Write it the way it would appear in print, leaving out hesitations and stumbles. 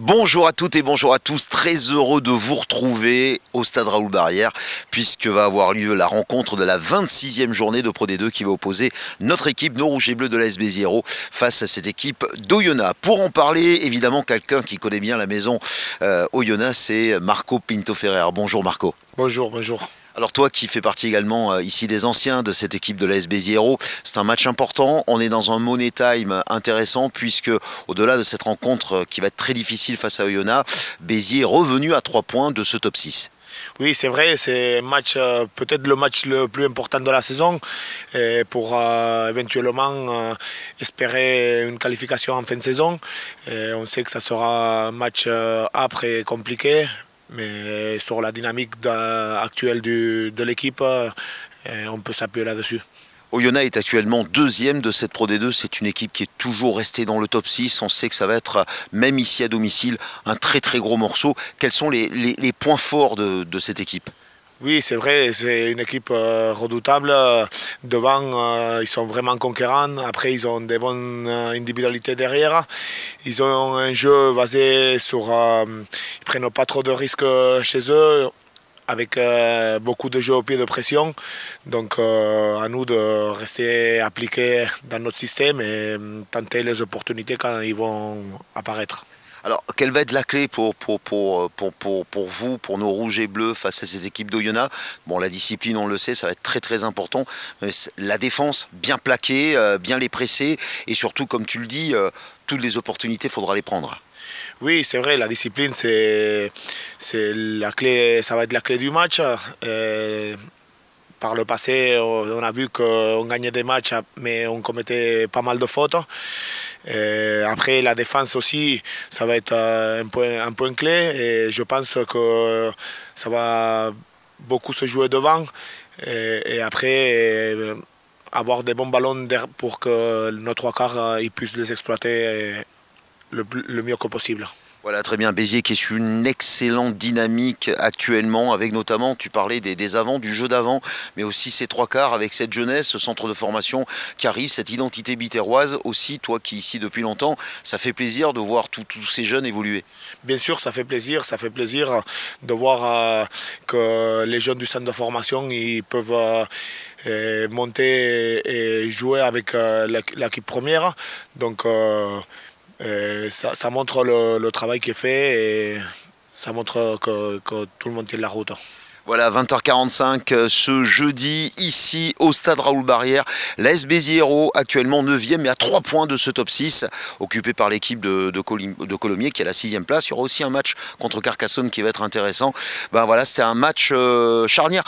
Bonjour à toutes et bonjour à tous, très heureux de vous retrouver au stade Raoul Barrière puisque va avoir lieu la rencontre de la 26e journée de Pro D2 qui va opposer notre équipe, nos Rouges et Bleus de l'AS Béziers face à cette équipe d'Oyonnax. Pour en parler, évidemment, quelqu'un qui connaît bien la maison Oyonnax, c'est Marco Pinto-Ferrer. Bonjour Marco. Bonjour, bonjour. Alors toi qui fais partie également ici des anciens de cette équipe de l'AS Béziers, c'est un match important, on est dans un money time intéressant puisque au-delà de cette rencontre qui va être très difficile face à Oyonnax, Béziers est revenu à 3 points de ce top 6. Oui, c'est vrai, c'est peut-être le match le plus important de la saison pour éventuellement espérer une qualification en fin de saison. On sait que ça sera un match âpre et compliqué. Mais sur la dynamique actuelle de l'équipe, on peut s'appuyer là-dessus. Oyonnax est actuellement deuxième de cette Pro D2, c'est une équipe qui est toujours restée dans le top 6, on sait que ça va être, même ici à domicile, un très très gros morceau. Quels sont les points forts de cette équipe ? Oui, c'est vrai, c'est une équipe redoutable. Devant, ils sont vraiment conquérants. Après, ils ont des bonnes individualités derrière. Ils ont un jeu basé sur... ils ne prennent pas trop de risques chez eux, avec beaucoup de jeux au pied de pression. Donc, à nous de rester appliqués dans notre système et tenter les opportunités quand ils vont apparaître. Alors, quelle va être la clé pour vous, pour nos Rouges et Bleus face à cette équipe d'Oyonnax? Bon, la discipline, on le sait, ça va être très très important. La défense, bien plaquée, bien les presser et surtout, comme tu le dis, toutes les opportunités, il faudra les prendre. Oui, c'est vrai, la discipline, c'est la clé, ça va être la clé du match. Par le passé, on a vu qu'on gagnait des matchs, mais on commettait pas mal de fautes. Après, la défense aussi, ça va être un point clé. Et je pense que ça va beaucoup se jouer devant. Et après, avoir des bons ballons pour que nos trois quarts puissent les exploiter le mieux que possible. Voilà, très bien. Béziers qui est sur une excellente dynamique actuellement, avec notamment, tu parlais des avants, du jeu d'avant, mais aussi ces trois quarts avec cette jeunesse, ce centre de formation qui arrive, cette identité bitéroise aussi, toi qui es ici depuis longtemps, ça fait plaisir de voir tous ces jeunes évoluer. Bien sûr, ça fait plaisir de voir que les jeunes du centre de formation, ils peuvent monter et jouer avec l'équipe première. Donc, ça montre le travail qui est fait et ça montre que tout le monde tient la route. Voilà, 20h45 ce jeudi, ici au stade Raoul Barrière. L'AS Béziers actuellement 9e mais à 3 points de ce top 6, occupé par l'équipe de Colomiers qui est à la 6e place. Il y aura aussi un match contre Carcassonne qui va être intéressant. Ben voilà, c'était un match charnière.